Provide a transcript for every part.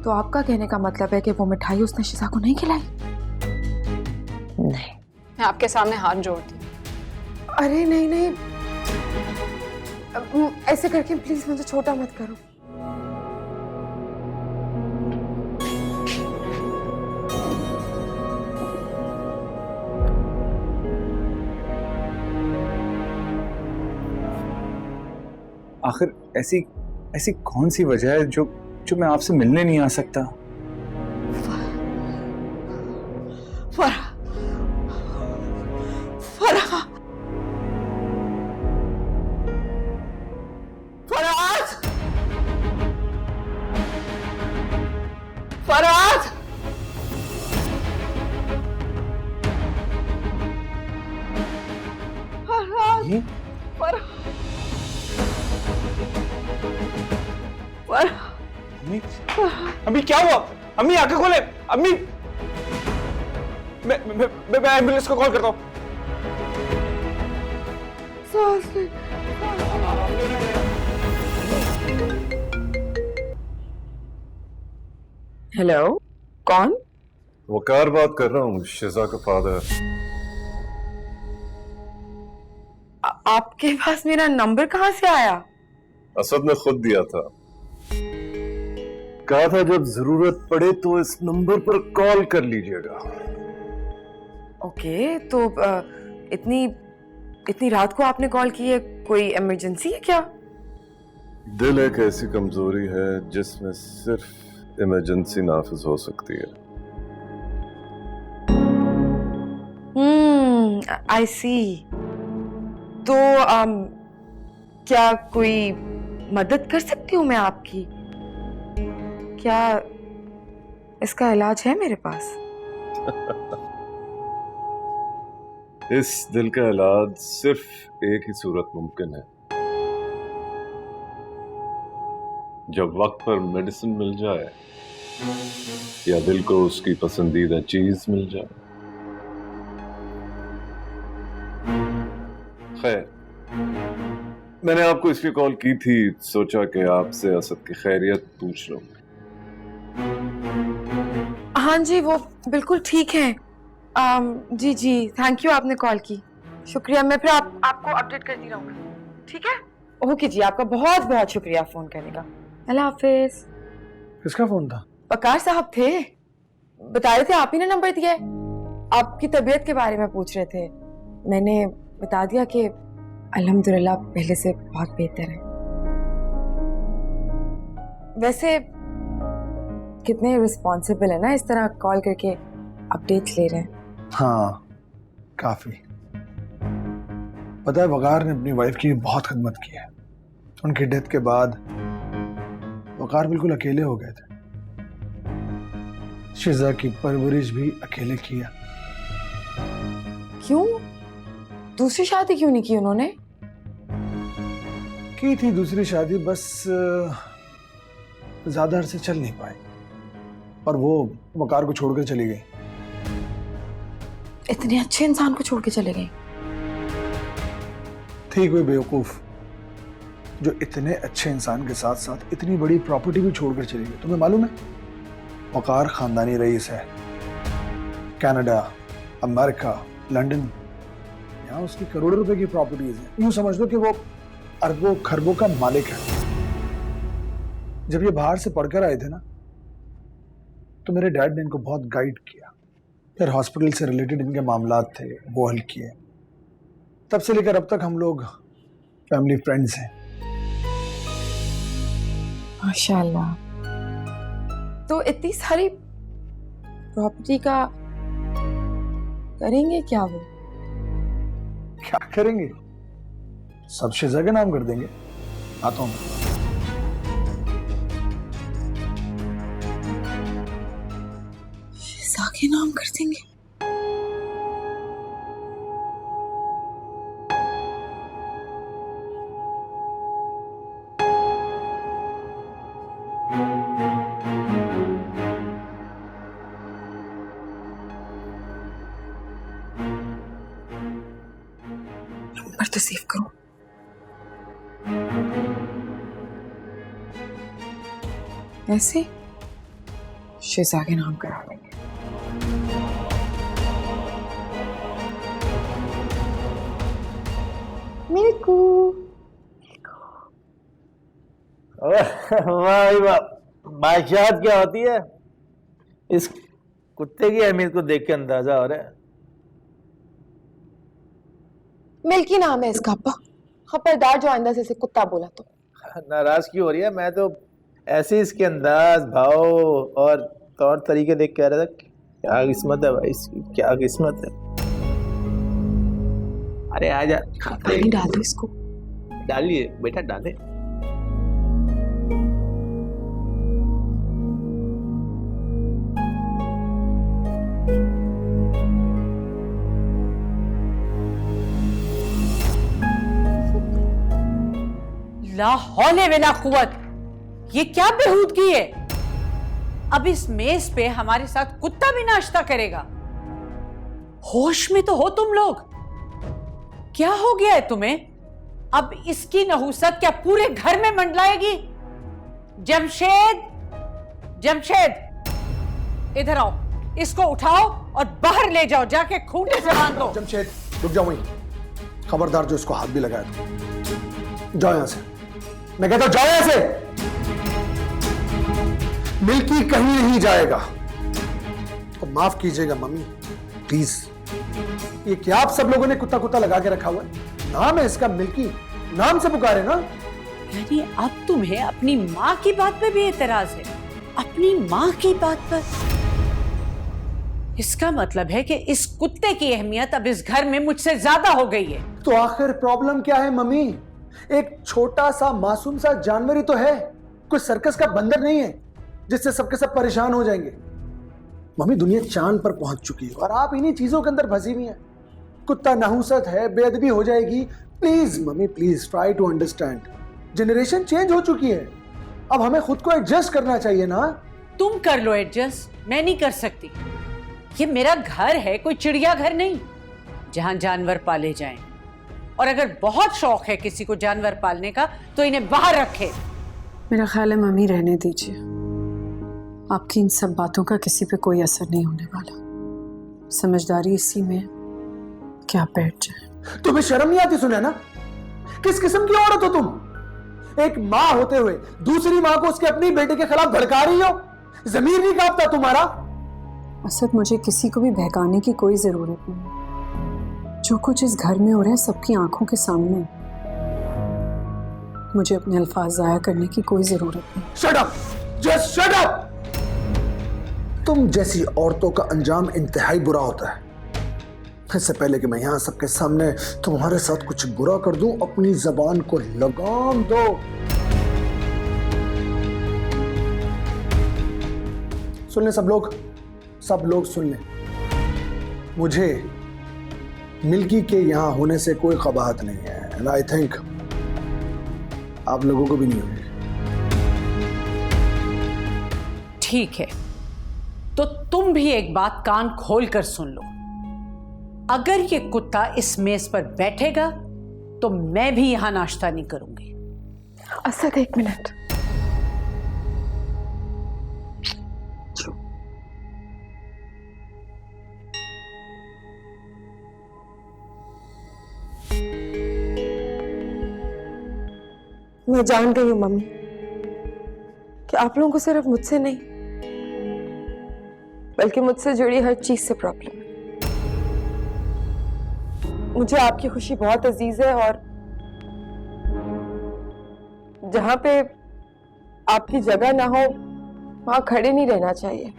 तो आपका कहने का मतलब है कि वो मिठाई उसने शिजा को नहीं खिलाई? नहीं, मैं आपके सामने हाथ जोड़ती हूँ। अरे नहीं नहीं, ऐसे करके प्लीज मुझे छोटा मत करो। आखिर ऐसी ऐसी कौन सी वजह है जो जो मैं आपसे मिलने नहीं आ सकता? फरहा, फरहा, फरहाद, फरहाद, फरहाद, ये अम्मी, अम्मी क्या हुआ? अम्मी आंखें खोले। अम्मी, मैं एम्बुलेंस को कॉल करता हूँ। हेलो, कौन? वकार बात कर रहा हूँ, शिजा का फादर। आपके पास मेरा नंबर कहाँ से आया? असद ने खुद दिया था, कहा था जब जरूरत पड़े तो इस नंबर पर कॉल कर लीजिएगा। ओके, तो इतनी इतनी रात को आपने कॉल की है, कोई इमरजेंसी है क्या? दिल एक ऐसी कमजोरी है जिसमें सिर्फ इमरजेंसी नाफिज हो सकती है। आई सी। तो क्या कोई मदद कर सकती हूँ मैं आपकी? क्या इसका इलाज है मेरे पास? इस दिल का इलाज सिर्फ एक ही सूरत मुमकिन है, जब वक्त पर मेडिसिन मिल जाए या दिल को उसकी पसंदीदा चीज मिल जाए। खैर, मैंने आपको इसलिए कॉल की थी, सोचा कि आपसे असद की खैरियत पूछ लूं। हाँ जी, वो बिल्कुल ठीक है। जी जी, थैंक यू, आपने कॉल की, शुक्रिया। मैं फिर आपको अपडेट करती रहूंगी, ठीक है? ओके जी, आपका बहुत बहुत शुक्रिया फोन करने का। अल्लाह हाफिज। किसका फोन था? वकार साहब थे, बता रहे थे आप ही ने नंबर दिया है, आपकी तबीयत के बारे में पूछ रहे थे। मैंने बता दिया कि अल्हम्दुलिल्लाह पहले से बहुत बेहतर है। वैसे कितने रिस्पॉन्सिबल है ना, इस तरह कॉल करके अपडेट्स ले रहे हैं। हाँ, काफी। पता है, वकार ने अपनी वाइफ की बहुत खिदमत की है। उनकी डेथ के बाद वकार बिल्कुल अकेले हो गए थे। शिजा की परवरिश भी अकेले किया। क्यों? दूसरी शादी क्यों नहीं की उन्होंने? की थी दूसरी शादी, बस ज्यादा अरसे चल नहीं पाई और वो वकार को छोड़कर चली गई। इतने अच्छे इंसान को छोड़ के चले गए? थी कोई बेवकूफ जो इतने अच्छे इंसान के साथ साथ इतनी बड़ी प्रॉपर्टी भी छोड़कर चली गई। तुम्हें मालूम है, वकार खानदानी रईस है। कनाडा, अमेरिका, लंदन, यहाँ उसकी करोड़ों रुपए की प्रॉपर्टीज हैं। यूं समझ लो कि वो अरबों खरबों का मालिक है। जब ये बाहर से पढ़कर आए थे ना, तो मेरे डैड ने इनको बहुत गाइड किया। फिर हॉस्पिटल से रिलेटेड इनके मामलात थे, वो हल किए। तब से लेकर अब तक हम लोग फैमिली फ्रेंड्स हैं। माशाल्लाह। तो इतनी सारी प्रॉपर्टी का करेंगे क्या वो? क्या करेंगे? सब शिजा के नाम कर देंगे। आता हूं मैं। शिजा के नाम कर देंगे? नंबर तो सेव करो। ऐसे शेजा के नाम करा देंगे। मिल्कू। वाह वाह, बादशाहत क्या होती है, इस कुत्ते की अहमियत को देख के अंदाजा हो रहा है। मिल्की नाम है इसका अब्बा। खबरदार जो आइंदा से इसे कुत्ता बोला तो। नाराज क्यों हो रही है? मैं तो ऐसे इसके अंदाज, भाव और तौर तरीके देख के आ रहा था। क्या किस्मत है भाई इसकी, क्या किस्मत है। अरे आजा, पानी डाल दो इसको। डालिए बेटा, डाले। ला हौले वेला कुव्वत, ये क्या बेहूदगी है? अब इस मेज पे हमारे साथ कुत्ता भी नाश्ता करेगा? होश में तो हो तुम लोग? क्या हो गया है तुम्हें? अब इसकी नहुसत क्या पूरे घर में मंडलाएगी? जमशेद, जमशेद इधर आओ, इसको उठाओ और बाहर ले जाओ, जाके खूंटे से बांध दो। जमशेद रुक जाओ वहीं। खबरदार जो इसको हाथ भी लगाया तो। जाओ यहां से, मैं कहता हूं जाओ यहां से। मिल्की कहीं नहीं जाएगा। तो माफ कीजिएगा मम्मी, प्लीज। ये क्या आप सब लोगों ने कुत्ता कुत्ता लगा के रखा हुआ है? नाम है इसका मिल्की, नाम से पुकारे ना। यानी अब तुम्हें अपनी माँ की बात पे भी एतराज है? अपनी माँ की बात पर? इसका मतलब है कि इस कुत्ते की अहमियत अब इस घर में मुझसे ज्यादा हो गई है। तो आखिर प्रॉब्लम क्या है मम्मी? एक छोटा सा मासूम सा जानवर ही तो है, कोई सर्कस का बंदर नहीं है जिससे सबके सब परेशान हो जाएंगे। मम्मी दुनिया चांद पर पहुंच चुकी है और आप इन्हीं चीजों के अंदर फंसी हुई हैं। कुत्ता नहुसत है, बेअदबी हो जाएगी। Please mummy, please try to understand. Generation change हो चुकी है, अब हमें खुद को एडजस्ट करना चाहिए ना। तुम कर लो एडजस्ट, मैं नहीं कर सकती। ये मेरा घर है, कोई चिड़िया घर नहीं जहां जानवर पाले जाएं। और अगर बहुत शौक है किसी को जानवर पालने का तो इन्हें बाहर रखे। मेरा ख्याल है मम्मी रहने दीजिए, आपकी इन सब बातों का किसी पे कोई असर नहीं होने वाला। समझदारी इसी में कि आप बैठ जाए। तुम्हें शर्म नहीं आती सुने ना? किस किस्म की औरत हो तुम? एक माँ होते हुए दूसरी माँ को उसके अपनी बेटे के खिलाफ भड़का रही हो। जमीर नहीं कांपता तुम्हारा? असद, मुझे किसी को भी बहकाने की कोई जरूरत नहीं। जो कुछ इस घर में हो रहा है सबकी आंखों के सामने। मुझे अपने अल्फाज जाया करने की कोई जरूरत नहीं। Shut up, just shut up. तुम जैसी औरतों का अंजाम इंतहाई बुरा होता है। इससे पहले कि मैं यहां सबके सामने तुम्हारे साथ कुछ बुरा कर दूं, अपनी जबान को लगाम दो। सुन ले सब लोग सुन ले। मुझे मिल्की के यहां होने से कोई कबाहत नहीं है, एंड आई थिंक आप लोगों को भी नहीं होगी। ठीक है, तो तुम भी एक बात कान खोल कर सुन लो। अगर ये कुत्ता इस मेज पर बैठेगा तो मैं भी यहां नाश्ता नहीं करूंगी। असद एक मिनट। मैं जान गई हूँ मम्मी कि आप लोगों को सिर्फ मुझसे नहीं बल्कि मुझसे जुड़ी हर चीज से प्रॉब्लम है। मुझे आपकी खुशी बहुत अजीज है और जहां पे आपकी जगह ना हो वहां खड़े नहीं रहना चाहिए।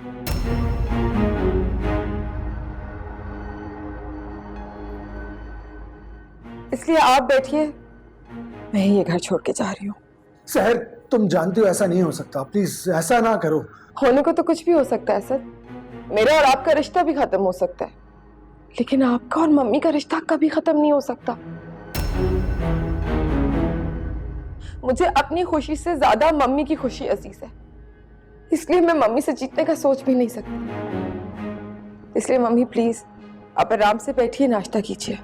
इसलिए आप बैठिए, मैं ये घर छोड़ के जा रही हूँ। सहर, तुम जानती हो ऐसा नहीं हो सकता, प्लीज ऐसा ना करो। होने को तो कुछ भी हो सकता है सर। मेरा और आपका रिश्ता भी खत्म हो सकता है, लेकिन आपका और मम्मी का रिश्ता कभी खत्म नहीं हो सकता। मुझे अपनी खुशी से ज्यादा मम्मी की खुशी अजीज है, इसलिए मैं मम्मी से जीतने का सोच भी नहीं सकती। इसलिए मम्मी प्लीज आप आराम से बैठिए, नाश्ता कीजिए।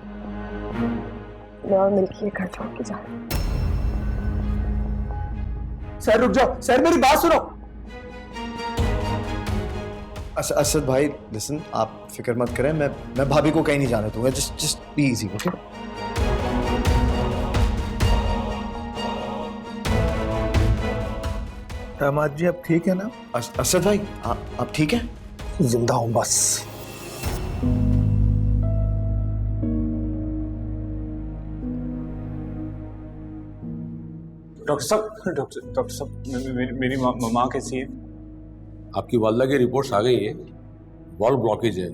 मैं और मिल्की ये घर छोड़ के जा रही हूँ। सहर रुक जाओ, सहर मेरी बात सुनो। असद भाई लिसन, आप फिक्र मत करें, मैं भाभी को कहीं नहीं जाने दूंगा। Just be easy, okay? दामाद जी अब ठीक है ना? असद भाई आप ठीक है? जिंदा हूं बस। डॉक्टर साहब मेरी माँ कैसी है? आपकी वालदा की रिपोर्ट्स आ गई हैं, वॉल्व ब्लॉकेज है,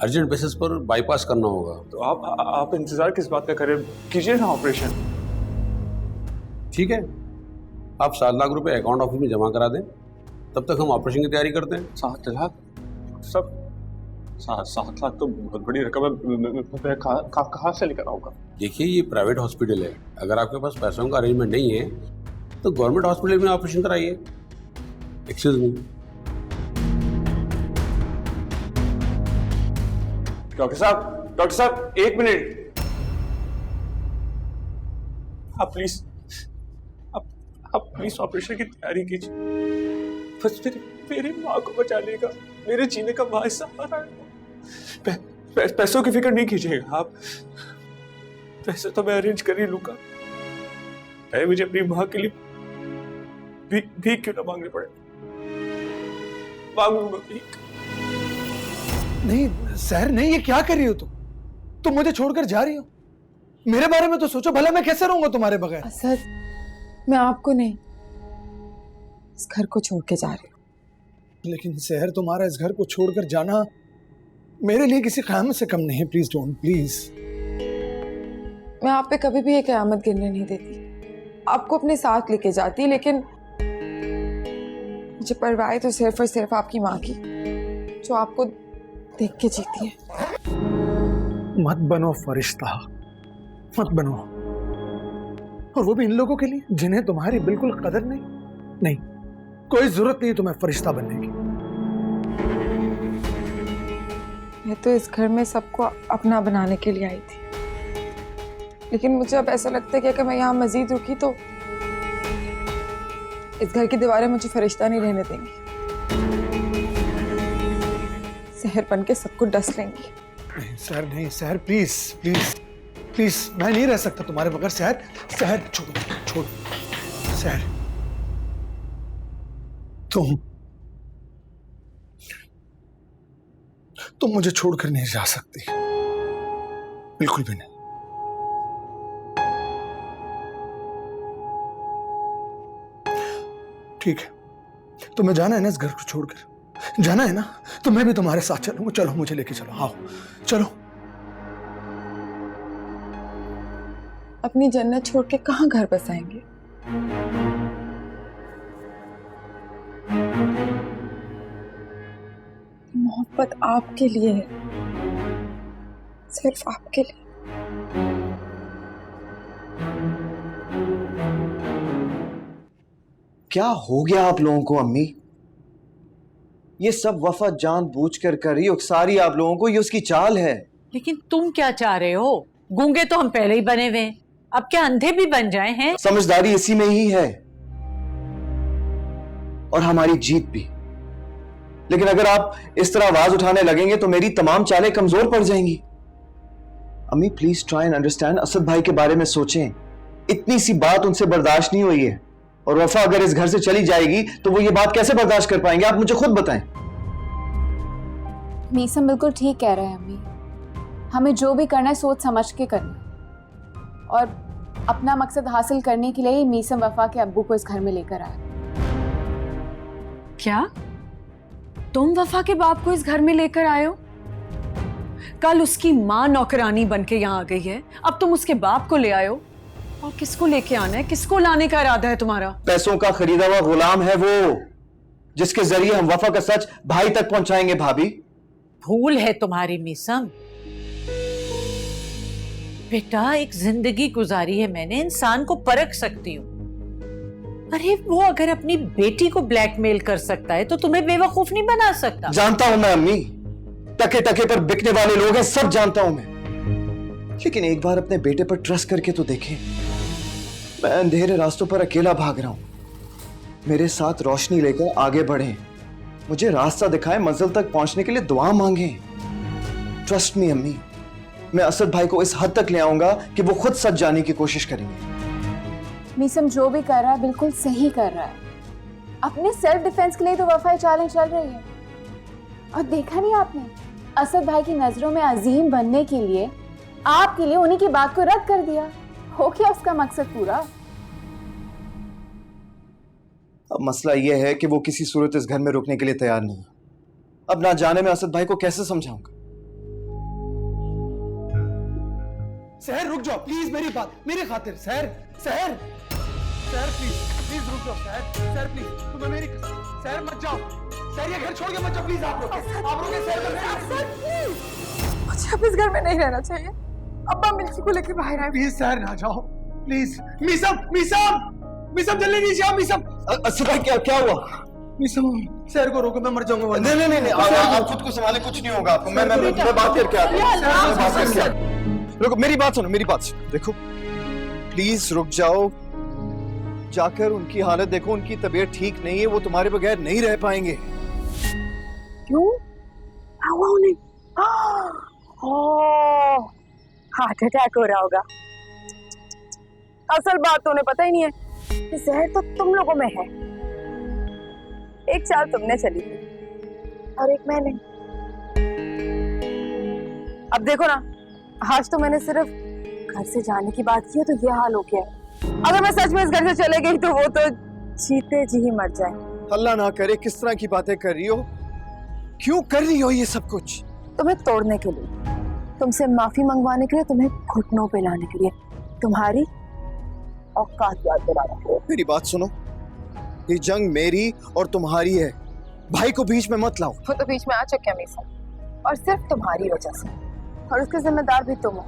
अर्जेंट बेसिस पर बाईपास करना होगा। तो आप इंतजार किस बात का करें, कीजिए ना ऑपरेशन। ठीक है, आप 7 लाख रुपए अकाउंट ऑफिस में जमा करा दें, तब तक हम ऑपरेशन की तैयारी करते हैं। 7 लाख? सब 7 लाख तो बहुत बड़ी रकम है, मैं कहाँ से लेकर आऊँगा? देखिए, ये प्राइवेट हॉस्पिटल है, अगर आपके पास पैसों का अरेंजमेंट नहीं है तो गवर्नमेंट हॉस्पिटल में ऑपरेशन कराइए। Excuse me. डॉक्टर साहब 1 मिनट। आप प्लीज ऑपरेशन की तैयारी कीजिए। बस मेरी माँ को बचा लेगा, मेरे जीने का वहाँ सहारा है। पैसों की फिक्र नहीं कीजिएगा आप, पैसे तो मैं अरेंज कर ही लूंगा। चाहे मुझे अपनी माँ के लिए भीख क्यों ना मांगने पड़े, मांग लूंगा भीख। नहीं सहर, नहीं, ये क्या कर रही हो तुम मुझे छोड़कर जा रही हो? मेरे बारे में तो सोचो, भला मैं कैसे रहूंगा तुम्हारे बगैर? असद, मैं आपको नहीं, इस घर को छोड़ के जा रही हूँ। लेकिन सहर, तुम्हारा इस घर को छोड़कर जाना मेरे लिए किसी क़यामत से कम नहीं है। Please don't, please. मैं आप पे कभी भी ये क़यामत गिरने नहीं देती, आपको अपने साथ लेके जाती, लेकिन मुझे परवाह है तो सिर्फ और सिर्फ आपकी माँ की, जो आपको देख के जीती है। मत बनो फरिश्ता, मत बनो, और वो भी इन लोगों के लिए जिन्हें तुम्हारी बिल्कुल कदर नहीं। कोई जरूरत नहीं तुम्हें फरिश्ता बनने की। मैं तो इस घर में सबको अपना बनाने के लिए आई थी, लेकिन मुझे अब ऐसा लगता है कि अगर मैं यहाँ मजीद रुकी तो इस घर की दीवारें मुझे फरिश्ता नहीं रहने देंगी, शहर बन के सबको डस लेंगी। नहीं सहर, प्लीज प्लीज प्लीज, मैं नहीं रह सकता तुम्हारे बगैर। सहर छोड़ो सहर, तुम मुझे छोड़कर नहीं जा सकती, बिल्कुल भी नहीं। ठीक है, तुम्हें जाना है ना इस घर को छोड़कर, जाना है ना, तो मैं भी तुम्हारे साथ चलूंगा। चलो, मुझे लेके चलो, आओ चलो। अपनी जन्नत छोड़ के कहाँ घर बसाएंगे? मोहब्बत आपके लिए है, सिर्फ आपके लिए। क्या हो गया आप लोगों को अम्मी? ये सब वफा जानबूझकर कर रही, उकसा रही आप लोगों को, ये उसकी चाल है। लेकिन तुम क्या चाह रहे हो? गूंगे तो हम पहले ही बने हुए हैं, अब क्या अंधे भी बन जाए हैं? समझदारी इसी में ही है, और हमारी जीत भी। लेकिन अगर आप इस तरह आवाज उठाने लगेंगे तो मेरी तमाम चालें कमजोर पड़ जाएंगी। अम्मी please try and understand, Asad भाई के बारे में सोचें। इतनी सी बात उनसे बर्दाश्त नहीं हुई है, और वफा अगर इस घर से चली जाएगी तो वो ये बात कैसे बर्दाश्त कर पाएंगे? आप मुझे खुद बताएं। मीसम बिल्कुल ठीक कह रहे हैं अम्मी, हमें जो भी करना है सोच समझ के करना, और अपना मकसद हासिल करने के लिए ही मीसम वफा के अब्बू को इस घर में लेकर आया। क्या तुम वफा के बाप को इस घर में लेकर आए हो? कल उसकी माँ नौकरानी बन के यहाँ आ गई है, अब तुम उसके बाप को ले आए हो। और किसको लेके आना है, किसको लाने का इरादा है तुम्हारा? पैसों का खरीदा हुआ गुलाम है वो, जिसके जरिए हम वफा का सच भाई तक पहुंचाएंगे। भाभी, भूल है तुम्हारी मीसम। बेटा, एक जिंदगी गुजारी है मैंने, इंसान को परख सकती हूँ। अरे वो अगर अपनी बेटी को ब्लैकमेल कर सकता है तो तुम्हें बेवकूफ नहीं बना सकता। जानता हूं मैं अम्मी, टके टके पर बिकने वाले लोग हैं, सब जानता हूं मैं, लेकिन एक बार अपने बेटे पर ट्रस्ट करके तो देखें। मैं अंधेरे रास्तों पर अकेला भाग रहा हूं, मेरे साथ रोशनी लेकर आगे बढ़ें। मुझे रास्ता दिखाएं, मंजिल तक पहुंचने के लिए दुआ मांगे। ट्रस्ट मी अम्मी, मैं असद भाई को इस हद तक ले आऊंगा कि वो खुद सच जाने की कोशिश करेंगे। मीसम जो भी कर रहा है बिल्कुल सही कर रहा है। अपने सेल्फ डिफेंस के लिए तो वफा चैलेंज चल रही है। और देखा नहीं आपने, असद भाई की नजरों में अजीम बनने के लिए आपके लिए उन्हीं की बात को रद्द कर दिया। हो गया उसका मकसद पूरा। अब मसला यह है कि वो किसी सूरत इस घर में रुकने के लिए तैयार नहीं। अब ना जाने में असद भाई को कैसे समझाऊंगा। सहर रुक जाओ प्लीज, मेरी बात, मेरी खातिर। सहर सहर सहर प्लीज प्लीज रुक जाओ। सहर सहर प्लीज, तुम्हें मेरी सहर मत जाओ। सहर ये घर छोड़ के मत जाओ प्लीज। आप रुके सहर, मुझे अब इस घर में नहीं रहना चाहिए। अब्बा मिल्की को लेकर बाहर आए। प्लीज सहर ना जाओ प्लीज। मीसम मीसम मीसम जल्दी नीचे आओ। मीसम असद भाई क्या हुआ? मीसम सहर को रोको, मैं मर जाऊंगा। नहीं, आप खुद को संभाले, कुछ नहीं होगा आपको। मैं बात करके आता हूँ। रुको, मेरी बात सुनो, मेरी बात सुनो। देखो प्लीज रुक जाओ, जाकर उनकी हालत देखो। उनकी तबीयत ठीक नहीं है, वो तुम्हारे बगैर नहीं रह पाएंगे। क्यों? नहीं, हार्ट अटैक हो रहा होगा। असल बात तो उन्हें पता ही नहीं है कि जहर तो तुम लोगों में है। एक चाल तुमने चली थी और एक मैंने। अब देखो ना, आज तो मैंने सिर्फ घर से जाने की बात की है तो ये हाल हो गया है। अगर मैं सच में इस घर से चले गई तो वो तो जीते जी ही मर जाए। अल्लाह ना करे, किस तरह की बातें कर रही हो? क्यों कर रही हो ये सब कुछ? तुम्हें तोड़ने के लिए, तुमसे माफी मंगवाने के लिए, तुम्हें घुटनों पे लाने के लिए, तुम्हारी औकात याद दिलाने के लिए। मेरी बात सुनो, ये जंग मेरी और तुम्हारी है। भाई को बीच में मत लाओ। वो तो बीच में आ चुके हैं मीसा, और सिर्फ तुम्हारी वजह से। और उसके जिम्मेदार भी तुम हो।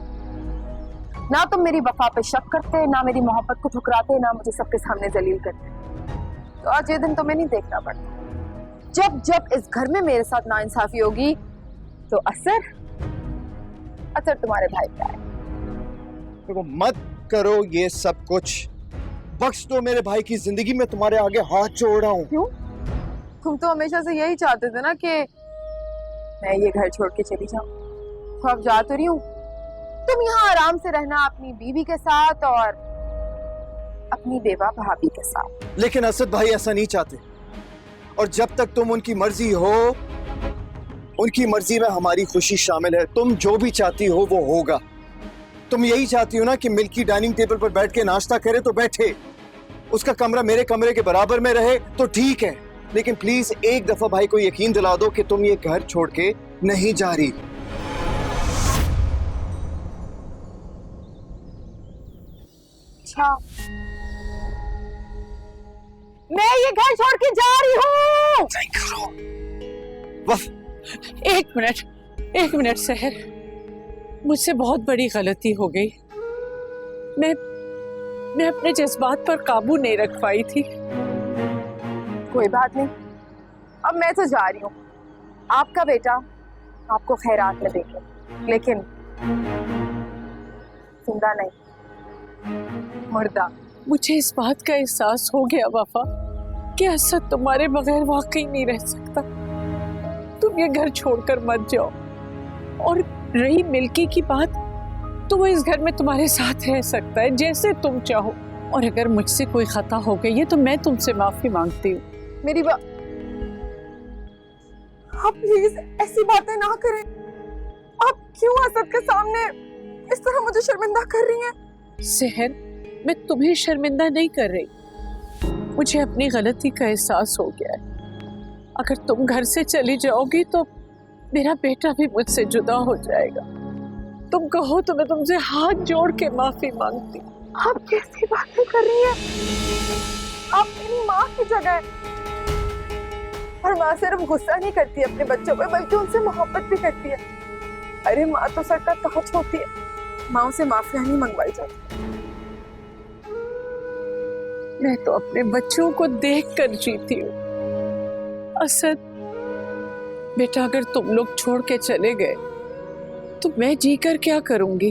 ना तुम मेरी वफा पे शक करते, ना मेरी मोहब्बत को ठुकराते, ना मुझे सबके सामने जलील करते। तो आज ये दिन तुम्हें नहीं देखना पड़ता। जब जब इस घर में मेरे साथ नाइंसाफी होगी तो असर तुम्हारे भाई पे आए। देखो मत करो ये सब कुछ, बख्श दो मेरे भाई की जिंदगी में तुम्हारे आगे हाथ जोड़ रहा हूँ। क्यों? तुम तो हमेशा से यही चाहते थे ना कि मैं ये घर छोड़ के चली जाऊं। तो अब जा तो रही हूँ। तुम यहाँ आराम से रहना अपनी बीवी के साथ और अपनी बेवा भाभी के साथ। लेकिन असद भाई ऐसा नहीं चाहते, और जब तक तुम उनकी मर्जी हो, उनकी मर्जी में हमारी खुशी शामिल है। तुम जो भी चाहती हो वो होगा। तुम यही चाहती हो ना कि मिल्की डाइनिंग टेबल पर बैठ के नाश्ता करे तो बैठे, उसका कमरा मेरे कमरे के बराबर में रहे तो ठीक है। लेकिन प्लीज एक दफा भाई को यकीन दिला दो कि तुम ये घर छोड़ के नहीं जा रही। अच्छा, मैं ये घर छोड़ के जा रही हूँ। एक मिनट सहर, मुझसे बहुत बड़ी गलती हो गई। मैं अपने जज्बात पर काबू नहीं रख पाई थी। कोई बात नहीं, अब मैं तो जा रही हूँ। आपका बेटा आपको खैरात में देखे, लेकिन जिंदा नहीं, मुर्दा। मुझे इस बात का एहसास हो गया वफा कि असद तुम्हारे बगैर वाकई नहीं रह सकता। तुम ये घर छोड़कर मत जाओ। और रही मिल्की की बात, तो वो इस घर में तुम्हारे साथ रह सकता है जैसे तुम चाहो। और अगर मुझसे कोई खता हो गई है तो मैं तुमसे माफी मांगती हूँ। मेरी बात, आप प्लीज ऐसी बातें ना करें। आप क्यों असद के सामने इस तरह मुझे शर्मिंदा कर रही हैं? सहर, मैं तुम्हें शर्मिंदा नहीं कर रही। मुझे अपनी गलती का एहसास हो गया है। अगर तुम घर से चली जाओगी तो मेरा बेटा भी मुझसे जुदा हो जाएगा। तुम कहो तो मैं तुमसे हाथ जोड़ के माफी मांगती हूँ। आप कैसी बातें कर रही हैं? आप मेरी माँ की जगह है। और माँ सिर्फ गुस्सा नहीं करती अपने बच्चों पर, बल्कि उनसे मोहब्बत भी करती है। अरे माँ तो सर का ताज होती है, माँ से माफिया नहीं मंगवाई जाती। मैं तो अपने बच्चों को देख कर जीती हूँ। असद बेटा, अगर तुम लोग छोड़ के चले गए तो मैं जी कर क्या करूंगी?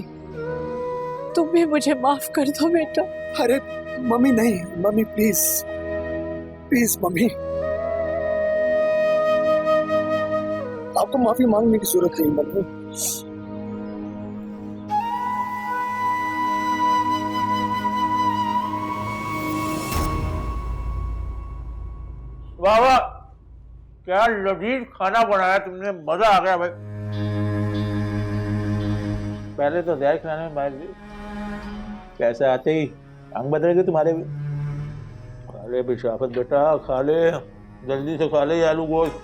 तुम भी मुझे माफ कर दो बेटा। अरे मम्मी नहीं, मम्मी प्लीज प्लीज मम्मी। तो माफी मांगने की जरूरत नहीं मम्मी। वाह वाह, क्या लजीज खाना बनाया तुमने, मजा आ गया भाई। पहले तो जहर खाने में मार दी, कैसे आते ही अंग बदल गए तुम्हारे भी। खा ले बिशाफत बेटा, खा ले, जल्दी से खा ले ये आलू गोश्त।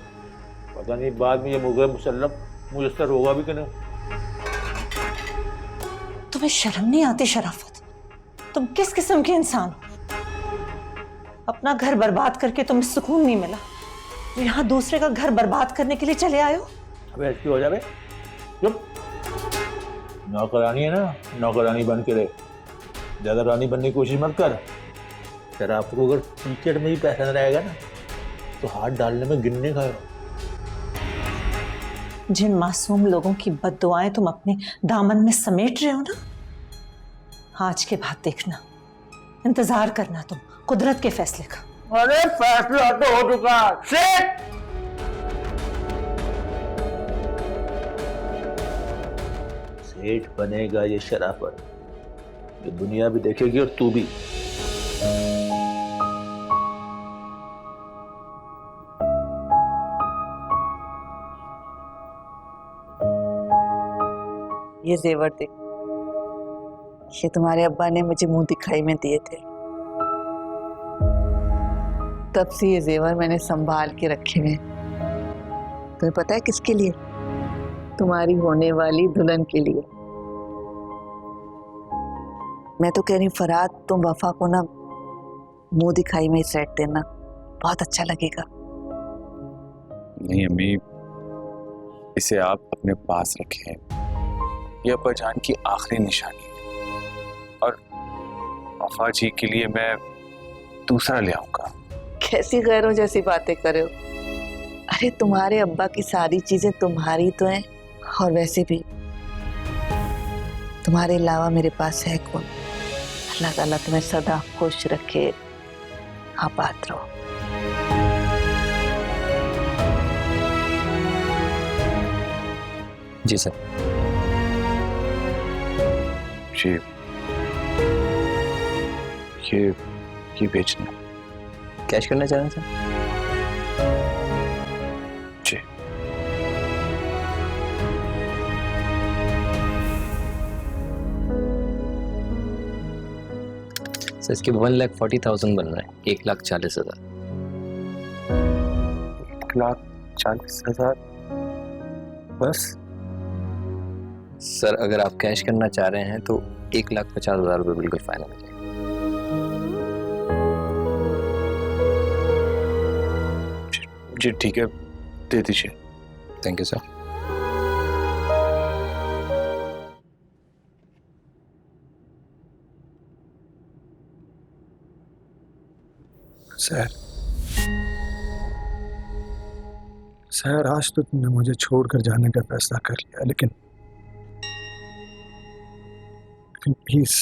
पता नहीं बाद में ये मुर्गा मुसल्लम मुयस्सर होगा भी कि नहीं। तुम्हें शर्म नहीं आती शराफत? तुम किस किस्म के इंसान हो? अपना घर बर्बाद करके तुम्हें सुकून नहीं मिला, यहाँ दूसरे का घर बर्बाद करने के लिए चले आए हो। अबे ऐसी हो जाए, चुप। नौकरानी है ना, नौकरानी बन के रहे, ज्यादा रानी बनने की कोशिश मत कर। शराब को अगर टीचर में ही पैसा रहेगा ना तो हाथ डालने में गिनने का। जिन मासूम लोगों की बद्दुआएं तुम अपने दामन में समेट रहे हो ना, आज के बाद देखना, इंतजार करना तुम कुदरत के फैसले का। अरे फैसला तो हो चुका। सेठ सेठ बनेगा ये शराफत, ये दुनिया भी देखेगी और तू भी। ये जेवर देख, ये तुम्हारे अब्बा ने मुझे मुंह दिखाई में दिए थे, तब से ये जेवर मैंने संभाल के रखे हुए। तुम्हें पता है किसके लिए? तुम्हारी होने वाली दुल्हन के लिए। मैं तो कह रही हूँ फरहाद, तुम वफा को ना मुंह दिखाई में ही सेट देना, बहुत अच्छा लगेगा। नहीं अम्मी, इसे आप अपने पास रखें, यह अब्बाजान की आखिरी निशानी है, और वफा जी के लिए मैं दूसरा ले आऊंगा। कैसी गैरों जैसी बातें करे हो? अरे तुम्हारे अब्बा की सारी चीजें तुम्हारी तो हैं, और वैसे भी तुम्हारे अलावा मेरे पास है कौन? अल्लाह ताला तुम्हें सदा खुश रखे, आबाद रहो। जी सर। जी ये बेचना। कैश करना चाह रहे हैं सर? जी सर, इसके 1,40,000 बन रहा है, 1,40,000। 1,40,000 बस? सर अगर आप कैश करना चाह रहे हैं तो 1,50,000 रुपये बिल्कुल फाइनल है। जी ठीक है, दे दीजिए। Thank you sir. सर आज तो तुमने मुझे छोड़कर जाने का फैसला कर लिया, लेकिन प्लीज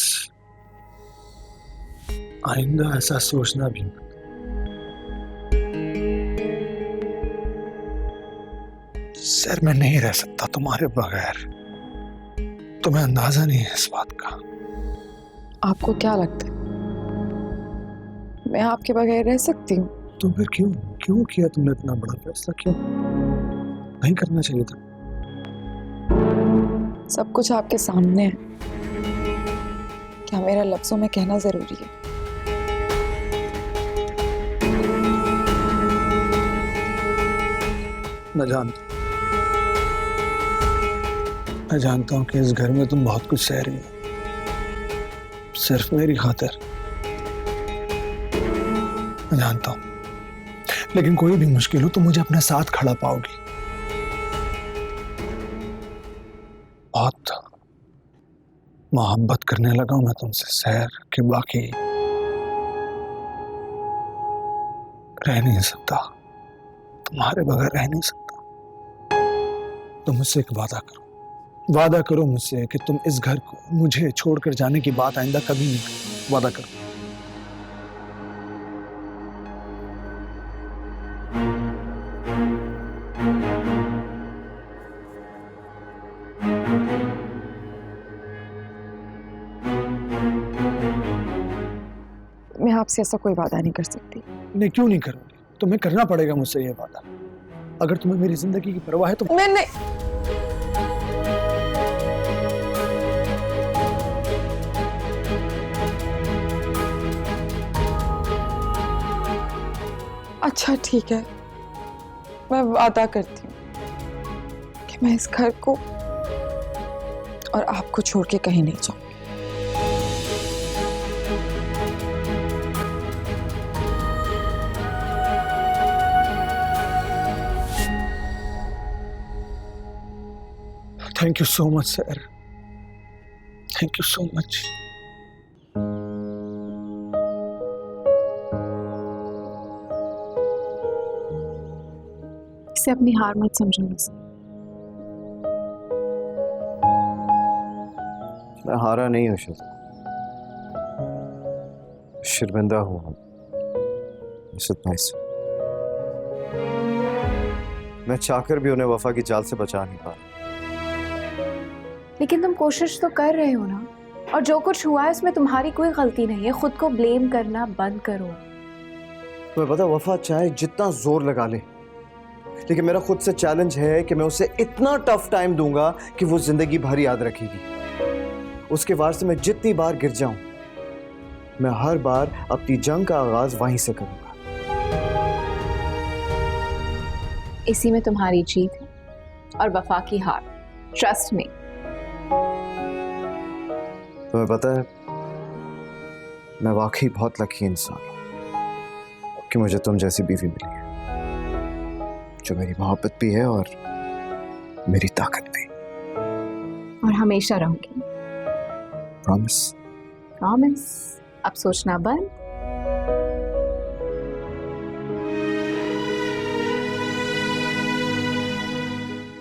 आइंदा ऐसा सोचना भी मत। सर मैं नहीं रह सकता तुम्हारे बगैर, तुम्हें अंदाजा नहीं है इस बात का। आपको क्या लगता है मैं आपके बगैर रह सकती हूँ? तो फिर क्यों किया तुमने इतना बड़ा फैसला? क्यों नहीं करना चाहिए था? सब कुछ आपके सामने है, क्या मेरा लफ्जों में कहना जरूरी है? मैं जानता हूँ कि इस घर में तुम बहुत कुछ सह रही हो, सिर्फ मेरी खातिर। मैं जानता हूँ, लेकिन कोई भी मुश्किल हो तो मुझे अपने साथ खड़ा पाओगी। बहुत मोहब्बत करने लगा हूं मैं तुमसे सहर, कि बाकी रह नहीं सकता, तुम्हारे बगैर रह नहीं सकता। तो मुझसे एक वादा करो मुझसे कि तुम इस घर को मुझे छोड़कर जाने की बात आइंदा कभी नहीं करो। वादा करो। आपसे ऐसा कोई वादा नहीं कर सकती। नहीं, क्यों नहीं करोगे? तुम्हें करना पड़ेगा मुझसे ये वादा। अगर तुम्हें मेरी जिंदगी की परवाह है तो मैं नहीं। अच्छा ठीक है, मैं वादा करती हूँ कि मैं इस घर को और आपको छोड़ के कहीं नहीं जाऊंगी। Thank you so much sir, thank you so much. इसे अपनी हार मत समझो सर। मैं हारा नहीं हूं शायद, शर्मिंदा हूं असद भाई से। मैं चाहकर भी उन्हें वफा की जाल से बचा नहीं पा। लेकिन तुम कोशिश तो कर रहे हो ना, और जो कुछ हुआ है उसमें तुम्हारी कोई गलती नहीं है। खुद को ब्लेम करना बंद करो। तुम्हें पता, वफा चाहे जितना जोर लगा ले, लेकिन मेरा खुद से चैलेंज है कि मैं उसे इतना टफ टाइम दूंगा कि वो जिंदगी भर याद रखेगी। उसके वार से मैं जितनी बार गिर जाऊं, मैं हर बार अपनी जंग का आगाज वहीं से करूंगा। इसी में तुम्हारी जीत है और वफा की हार। Trust me. तुम्हें पता है, मैं वाकई बहुत लकी इंसान हूं कि मुझे तुम जैसी बीवी मिली है, जो मेरी मोहब्बत भी है और मेरी ताकत भी। और हमेशा रहूंगी। प्रॉमिस? प्रॉमिस। अब सोचना बंद।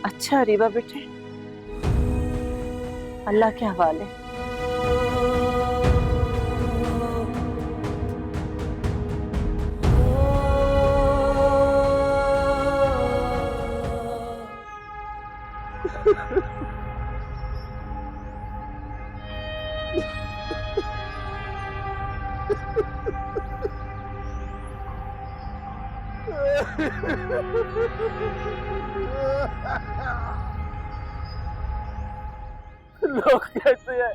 अच्छा रीवा बेटे, अल्लाह के हवाले। लोग कहते हैं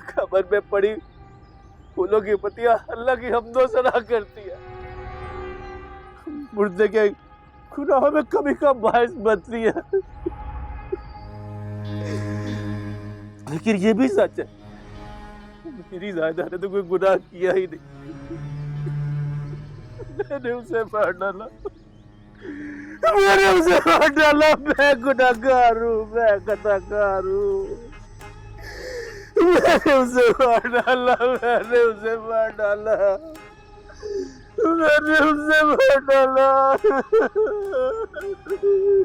खबर में पड़ी फूलों की पत्तियां अल्लाह की हमदो सना करती है, मुर्दे के गुनाहों में कभी का बायस बनती है। लेकिन ये भी सच है, मेरी जायदा ने तो कोई गुनाह किया ही नहीं। मैंने उसे मार डाला, मैंने उसे मार डाला। मैं गुनाहगार हूँ, मैं खताकार हूँ। मैंने उसे मार डाला, मैंने उसे मार डाला, मैंने उसे मार डाला।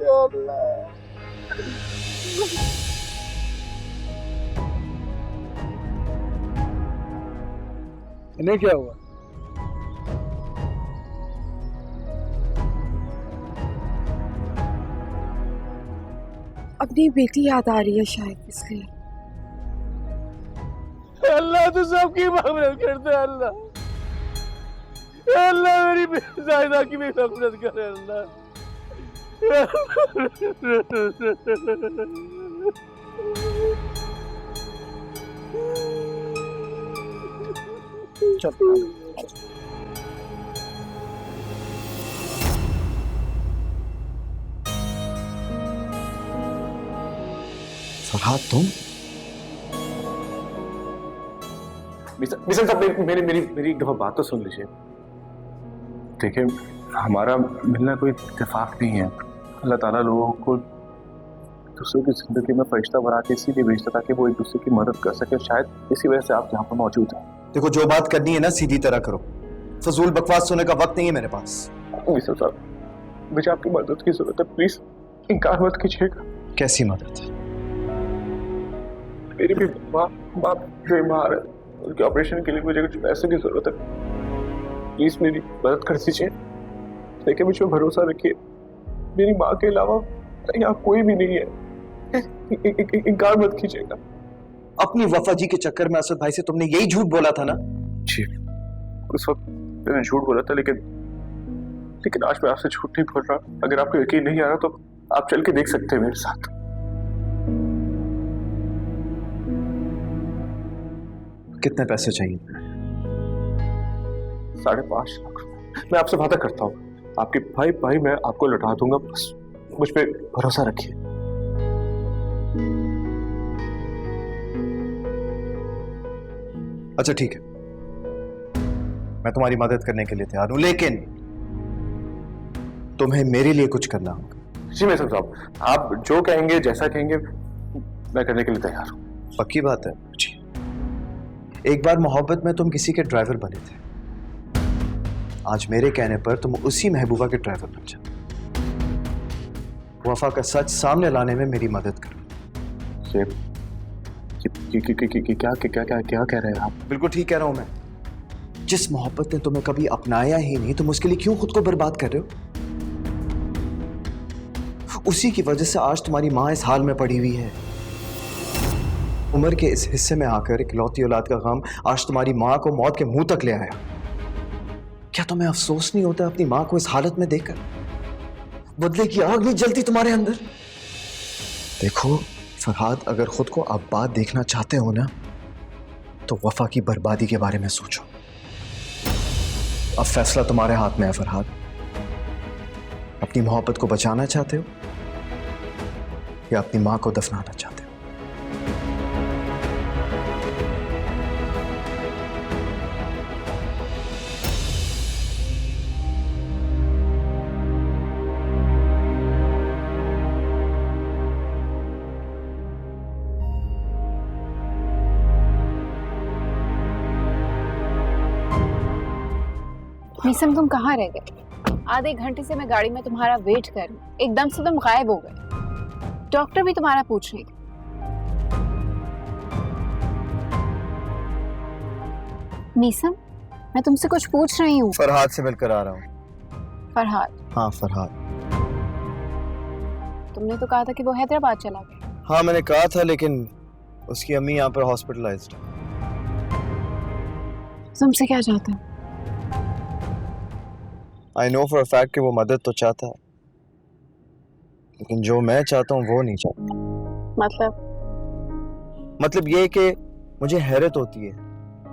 या अल्लाह। इन्हें क्या हुआ? अपनी बेटी याद आ रही है शायद, इसलिए। अल्लाह तो सबकी मग़फ़िरत करता है। अल्लाह, अल्लाह मेरी ज़ाहिदा की भी मग़फ़िरत करे। अल्लाह फरहाद, तुम? मिशन साहब, मेरी मेरी मेरी एक दफा बात तो सुन लीजिए। देखिए, हमारा मिलना कोई इत्तेफाक नहीं है। अल्लाह ताला लोगों को दूसरों की जिंदगी में फरिश्ता बना के इसीलिए भेजता ताकि वो एक दूसरे की मदद कर सके। शायद इसी वजह से आप यहाँ पर मौजूद हैं। देखो, जो बात करनी है ना सीधी तरह करो, फजूल बकवास सुनने का वक्त नहीं है मेरे पास। मिशन साहब, मुझे आपकी मदद की जरूरत है, प्लीज इनकार मत कीजिएगा। कैसी मदद? मेरी भी माँ बीमार है, उनके ऑपरेशन के लिए मुझे कुछ पैसे की जरूरत है। प्लीज मेरी मदद कर दीजिए। लेकिन मुझे भरोसा रखिए, मेरी माँ के अलावा यहाँ कोई भी नहीं है। इनकार मत कीजिएगा। अपनी वफा जी के चक्कर में असद भाई से तुमने यही झूठ बोला था ना? जी, उस वक्त मैंने झूठ बोला था, लेकिन आज मैं आपसे झूठ नहीं बोल रहा। अगर आपको यकीन नहीं आ रहा तो आप चल के देख सकते हैं मेरे साथ। कितने पैसे चाहिए? 5.5 लाख। मैं आपसे वादा करता हूँ, आपके भाई मैं आपको लौटा दूंगा, बस मुझ पे भरोसा रखिए। अच्छा ठीक है, मैं तुम्हारी मदद करने के लिए तैयार हूं, लेकिन तुम्हें मेरे लिए कुछ करना होगा। जी मैं साहब, आप जो कहेंगे, जैसा कहेंगे, मैं करने के लिए तैयार हूं। पक्की बात है जी। एक बार मोहब्बत में तुम किसी के ड्राइवर बने थे, आज मेरे कहने पर तुम उसी महबूबा के ड्राइवर बन जाओ। वफा का सच सामने लाने में मेरी मदद करो। क्या कह रहे हैं आप? बिल्कुल ठीक कह रहा हूं मैं। जिस मोहब्बत ने तुम्हें कभी अपनाया ही नहीं, तुम उसके लिए क्यों खुद को बर्बाद कर रहे हो? उसी की वजह से आज तुम्हारी मां इस हाल में पड़ी हुई है। उम्र के इस हिस्से में आकर इकलौती औलाद का गम आज तुम्हारी मां को मौत के मुंह तक ले आया। क्या तुम्हें अफसोस नहीं होता अपनी मां को इस हालत में देखकर? बदले की आग नहीं जलती तुम्हारे अंदर? देखो फरहाद, अगर खुद को आबाद देखना चाहते हो ना, तो वफा की बर्बादी के बारे में सोचो। अब फैसला तुम्हारे हाथ में है फरहाद। अपनी मोहब्बत को बचाना चाहते हो या अपनी मां को दफनाना चाहते हो? मीसम, तुम कहाँ रह गए? आधे घंटे से मैं गाड़ी में तुम्हारा वेट कर रही हूँ, एकदम से तुम गायब हो गए। डॉक्टर भी तुम्हारा पूछ रही थी। मीसम, मैं तुमसे कुछ पूछ रही हूँ। फरहाद से मिलकर आ रहा हूँ। फरहाद? हाँ फरहाद। तुमने तो कहा था कि वो हैदराबाद चला गया। हाँ मैंने कहा था, लेकिन उसकी अम्मी यहाँ पर हॉस्पिटलाइज्ड है। तुमसे क्या चाहते हो? I know for a fact कि वो मदद तो चाहता है, लेकिन जो मैं चाहता हूँ वो नहीं चाहता। मतलब ये कि मुझे हैरत होती है,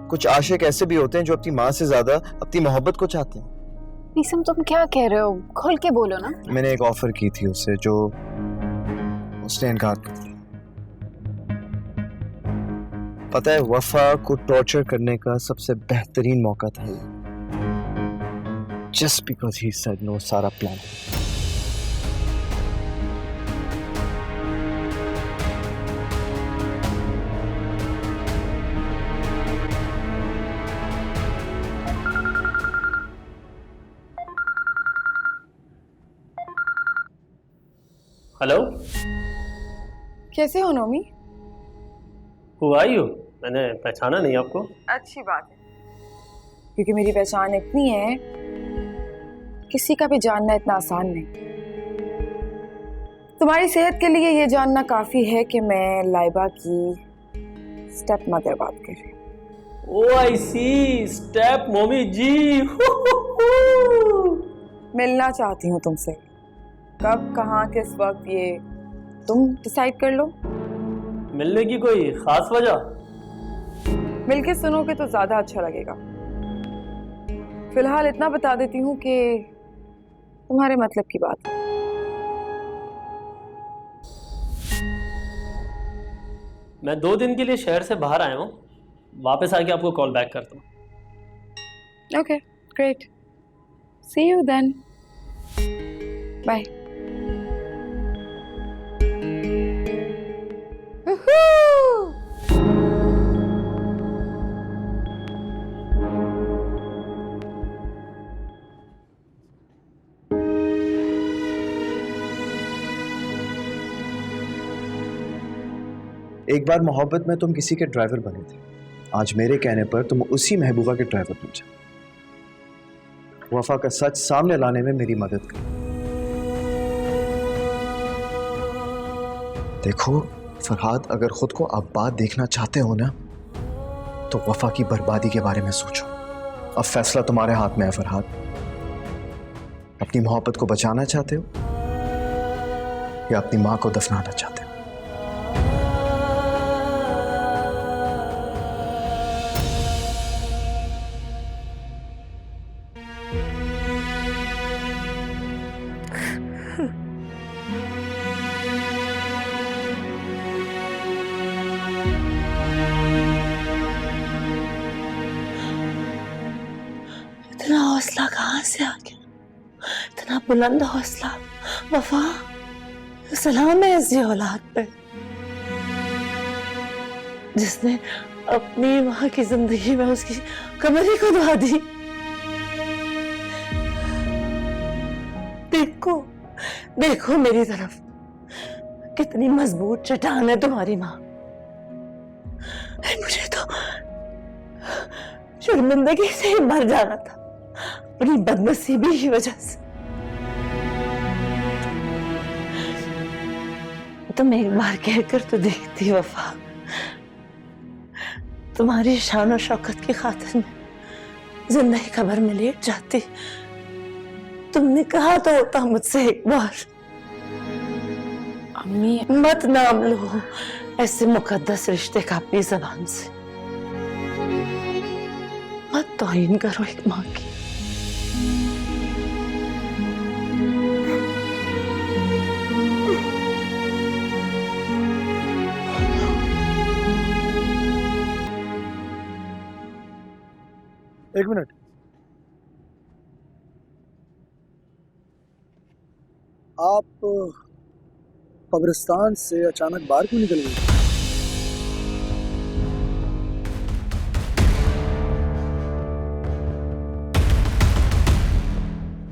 कुछ आशिक ऐसे भी होते हैं जो अपनी माँ से ज्यादा अपनी मोहब्बत को चाहते हैं। मीसम, तुम क्या कह रहे हो? खुल के बोलो ना। मैंने एक ऑफर की थी उससे, जो उसने इनकार कर दिया। पता है, वफा को टॉर्चर करने का सबसे बेहतरीन मौका था ये। Just because he said no, सारा प्लान। हेलो, कैसे हो नोमी? Who are you? मैंने पहचाना नहीं आपको। अच्छी बात है, क्योंकि मेरी पहचान इतनी है, किसी का भी जानना इतना आसान नहीं। तुम्हारी सेहत के लिए ये जानना काफी है कि मैं लाइबा की स्टेप मदर बात कर रही हूँ। ओ आई सी, स्टेप मम्मी जी। मिलना चाहती हूँ तुमसे। कब, कहाँ, किस वक्त, ये तुम डिसाइड कर लो। मिलने की कोई खास वजह? मिलके सुनोगे तो ज्यादा अच्छा लगेगा। फिलहाल इतना बता देती हूँ कि तुम्हारे मतलब की बात है। मैं 2 दिन के लिए शहर से बाहर आया हूँ, वापस आके आपको कॉल बैक करता हूँ। Okay, great, see you then, bye. एक बार मोहब्बत में तुम किसी के ड्राइवर बने थे, आज मेरे कहने पर तुम उसी महबूबा के ड्राइवर बन जाओ। वफा का सच सामने लाने में मेरी मदद करो। देखो फरहाद, अगर खुद को आबाद देखना चाहते हो ना, तो वफा की बर्बादी के बारे में सोचो। अब फैसला तुम्हारे हाथ में है फरहाद। अपनी मोहब्बत को बचाना चाहते हो या अपनी मां को दफनाना चाहते हो? इतना हौसला कहाँ से आ गया, इतना बुलंद हौसला। वफा, सलाम है ऐसी औलाद पे जिसने अपनी माँ की जिंदगी में उसकी कमर ही खुदवा दी। देखो देखो मेरी तरफ, कितनी मजबूत चट्टान है तुम्हारी माँ। मुझे तो शर्मिंदगी से ही मर जाना था अपनी बदनसीबी की वजह से। तुम एक बार कहकर तो देखती वफा, तुम्हारी शान और शौकत की खातिर में जिंदगी कब्र में लेट जाती। तुमने कहा तो होता मुझसे एक बार। अम्मी, मत नाम लो ऐसे मुकद्दस रिश्ते का अपनी जबान से। मत तौहीन करो एक माँ की। एक मिनट, आप कब्रिस्तान से अचानक बाहर क्यों निकल गए?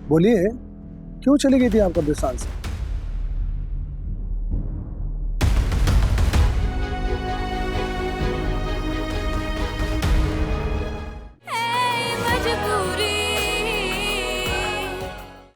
बोलिए, क्यों चली गई थी आप कब्रिस्तान से?